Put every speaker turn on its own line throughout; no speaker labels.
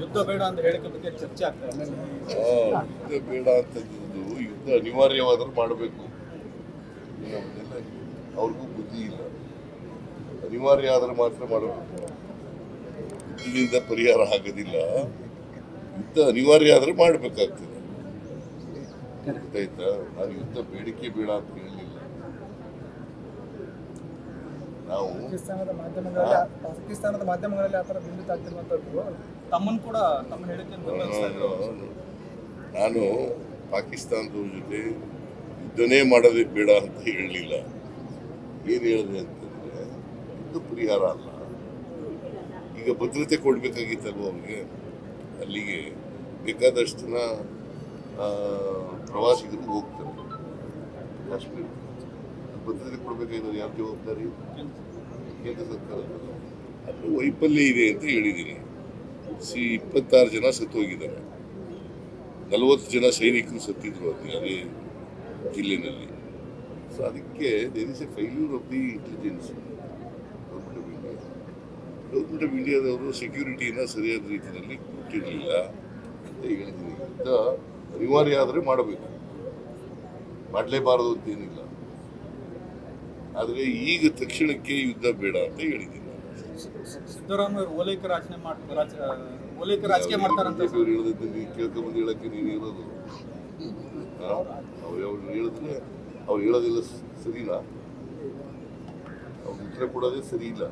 ಯುದ್ಧ ಬೇಡ ಅಂತ ಹೇಳಿಕೆ ಬಗ್ಗೆ ಚರ್ಚೆ ಆಗ್ತಾ ಇದೆ.
ಯುದ್ಧ ಬೇಡ ಅಂತಂದಿದ್ದು ಯುದ್ಧ ಅನಿವಾರ್ಯವಾದರೂ ಮಾಡಬೇಕು. ಅವ್ರಿಗೂ ಬುದ್ಧಿ ಇಲ್ಲ. ಅನಿವಾರ್ಯ ಆದ್ರೆ ಮಾತ್ರ ಮಾಡಬೇಕು. ಯುದ್ಧದಿಂದ ಪರಿಹಾರ ಆಗೋದಿಲ್ಲ. ಯುದ್ಧ ಅನಿವಾರ್ಯ ಆದ್ರೆ ಮಾಡಬೇಕಾಗ್ತದೆ. ಗೊತ್ತಾಯ್ತಾ? ನಾನು ಯುದ್ಧ ಬೇಡಿಕೆ ಬೇಡ ಅಂತ ಹೇಳಲಿಲ್ಲ. ನಾವು
ಪಾಕಿಸ್ತಾನದ ಮಾಧ್ಯಮಗಳಲ್ಲಿ ಆತರ ಬಿಂಬಿತ ಆಗ್ತಿರುವಂತದ್ದು ತಮ್ಮನ್ನು ಕೂಡ ತಮ್ಮ ಹೇಳಿಕೆ
ನಾನು ಪಾಕಿಸ್ತಾನದ ಜೊತೆ ಯುದ್ಧನೇ ಮಾಡೋದೇ ಬೇಡ ಅಂತ ಹೇಳಲಿಲ್ಲ. ಏನು ಹೇಳಿದೆ ಅಂತಂದ್ರೆ ಯುದ್ಧ ಪರಿಹಾರ ಅಲ್ಲ. ಈಗ ಭದ್ರತೆ ಕೊಡ್ಬೇಕಾಗಿತ್ತಲ್ವ ಅವ್ರಿಗೆ. ಅಲ್ಲಿಗೆ ಬೇಕಾದಷ್ಟು ಜನ ಪ್ರವಾಸಿಗರು ಹೋಗ್ತಾರೆ ಕಾಶ್ಮೀರ. ಭದ್ರತೆ ಕೊಡಬೇಕಾಗಿರೋದು ಯಾರು ಜವಾಬ್ದಾರಿ? ಕೇಂದ್ರ ಸರ್ಕಾರ. ಅದ್ರ ವೈಫಲ್ಯ ಇದೆ ಅಂತ ಹೇಳಿದ್ದೀನಿ. 26 ಜನ ಸತ್ತೋಗಿದ್ದಾರೆ. 40 ಜನ ಸೈನಿಕರು ಸತ್ತಿದ್ರು ಅದೇ ಜಿಲ್ಲೆನಲ್ಲಿ. ಸೊ ಅದಕ್ಕೆ there is a failure of the intelligence. Government of ಇಂಡಿಯಾದವರು ಸೆಕ್ಯೂರಿಟಿನ ಸರಿಯಾದ ರೀತಿಯಲ್ಲಿ ಕೊಟ್ಟಿರಲಿಲ್ಲ ಅಂತ ಹೇಳಿದ್ದೀನಿ. ಯುದ್ಧ ಅನಿವಾರ್ಯ ಆದರೆ ಮಾಡಬೇಕು, ಮಾಡಲೇಬಾರದು ಅಂತೇನಿಲ್ಲ. ಆದರೆ ಈಗ ತಕ್ಷಣಕ್ಕೆ ಯುದ್ಧ ಬೇಡ ಅಂತ ಹೇಳಿದ್ದೀನಿ.
ಸಿದ್ದರಾಮಯ್ಯ ಓಲೈಕೆ ರಾಜಕೀಯ ಮಾಡ್ತಾರಂತ
ಹೇಳೋದನ್ನ ಕೇಳ್ಕೊಂಬಂದು ಹೇಳಕ್ಕೆ ನೀನು ಇರೋದು. ಅವ್ರು ಹೇಳಿದ್ರೆ ಅವ್ರು ಹೇಳೋದಿಲ್ಲ ಸರಿನಾ? ಅವ್ರು ಉತ್ತರ ಕೊಡೋದೇ ಸರಿ ಇಲ್ಲ.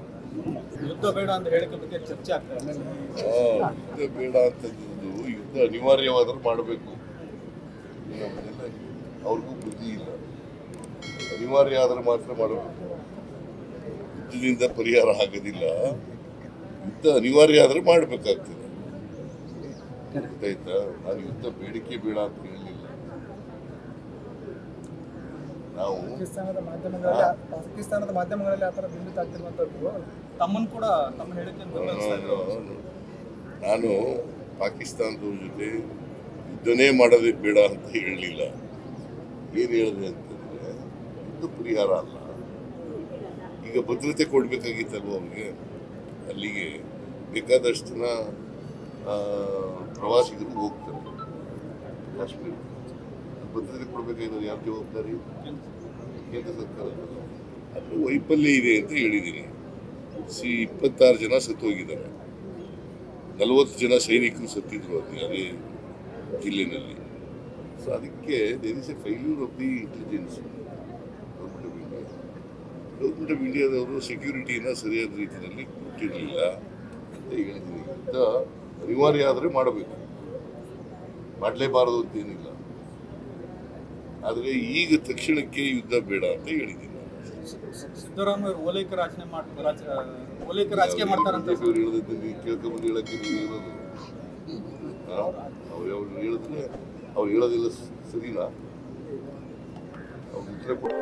ಯುದ್ಧ ಬೇಡ ಅಂತ ಹೇಳಿಕೆ ಬಗ್ಗೆ ಚರ್ಚೆ ಆಗ್ತಾ ಇದೆ.
ಯುದ್ಧ ಬೇಡ ಅಂತಂದಿದ್ದು ಯುದ್ಧ ಅನಿವಾರ್ಯವಾದರೂ ಮಾಡಬೇಕು. ಅವ್ರಿಗೂ ಬುದ್ಧಿ ಇಲ್ಲ. ಅನಿವಾರ್ಯ ಆದ್ರೆ ಮಾತ್ರ ಮಾಡಬೇಕು. ಯುದ್ಧದಿಂದ ಪರಿಹಾರ ಆಗೋದಿಲ್ಲ. ಯುದ್ಧ ಅನಿವಾರ್ಯ ಆದ್ರೆ ಮಾಡಬೇಕಾಗ್ತದೆ. ಗೊತ್ತಾಯ್ತಾ? ನಾನು ಯುದ್ಧ ಬೇಡಿಕೆ ಬೇಡ ಅಂತ ಹೇಳಲಿಲ್ಲ. ನಾವು
ಪಾಕಿಸ್ತಾನದ ಮಾಧ್ಯಮಗಳಲ್ಲಿ ಆತರ ಬಿಂಬಿತ ಆಗ್ತಿರುವಂತದ್ದು ತಮ್ಮನ್ನು ಕೂಡ ತಮ್ಮ ಹೇಳಿಕೆ
ನಾನು ಪಾಕಿಸ್ತಾನದ ಜೊತೆ ಯುದ್ಧನೇ ಮಾಡೋದೇ ಬೇಡ ಅಂತ ಹೇಳಲಿಲ್ಲ. ಏನು ಹೇಳಿದೆ ಅಂತಂದ್ರೆ ಯುದ್ಧ ಪರಿಹಾರ ಅಲ್ಲ. ಈಗ ಭದ್ರತೆ ಕೊಡ್ಬೇಕಾಗಿತ್ತಲ್ವ ಅವ್ರಿಗೆ. ಅಲ್ಲಿಗೆ ಬೇಕಾದಷ್ಟು ಜನ ಪ್ರವಾಸಿಗರು ಹೋಗ್ತಾರೆ ಕಾಶ್ಮೀರ. ಭದ್ರತೆ ಕೊಡಬೇಕಾಗಿರೋದು ಯಾರು ಜವಾಬ್ದಾರಿ? ಕೇಂದ್ರ ಸರ್ಕಾರ. ಅದ್ರ ವೈಫಲ್ಯ ಇದೆ ಅಂತ ಹೇಳಿದ್ದೀನಿ. 26 ಜನ ಸತ್ತೋಗಿದ್ದಾರೆ. 40 ಜನ ಸೈನಿಕರು ಸತ್ತಿದ್ರು ಅದೇ ಜಿಲ್ಲೆನಲ್ಲಿ. ಸೊ ಅದಕ್ಕೆ there is a failure of the intelligence. Government of ಇಂಡಿಯಾದವರು ಸೆಕ್ಯೂರಿಟಿನ ಸರಿಯಾದ ರೀತಿಯಲ್ಲಿ ಕೊಟ್ಟಿರಲಿಲ್ಲ ಅಂತ ಹೇಳಿದ್ದೀನಿ. ಯುದ್ಧ ಅನಿವಾರ್ಯ ಆದರೆ ಮಾಡಬೇಕು, ಮಾಡಲೇಬಾರದು ಅಂತೇನಿಲ್ಲ. ಆದರೆ ಈಗ ತಕ್ಷಣಕ್ಕೆ ಯುದ್ಧ ಬೇಡ ಅಂತ ಹೇಳಿದ್ದೀನಿ.
ಸಿದ್ದರಾಮಯ್ಯ ಓಲೈಕೆ ರಾಜಕೀಯ ಮಾಡ್ತಾರಂತ
ಹೇಳೋದನ್ನ ಕೇಳ್ಕೊಂಬಂದು ಹೇಳಕ್ಕೆ ನೀನು ಇರೋದು. ಅವ್ರು ಹೇಳಿದ್ರೆ ಅವ್ರು ಹೇಳೋದಿಲ್ಲ ಸರಿನಾ? ಅವ್ರು ಉತ್ತರ ಕೊಡ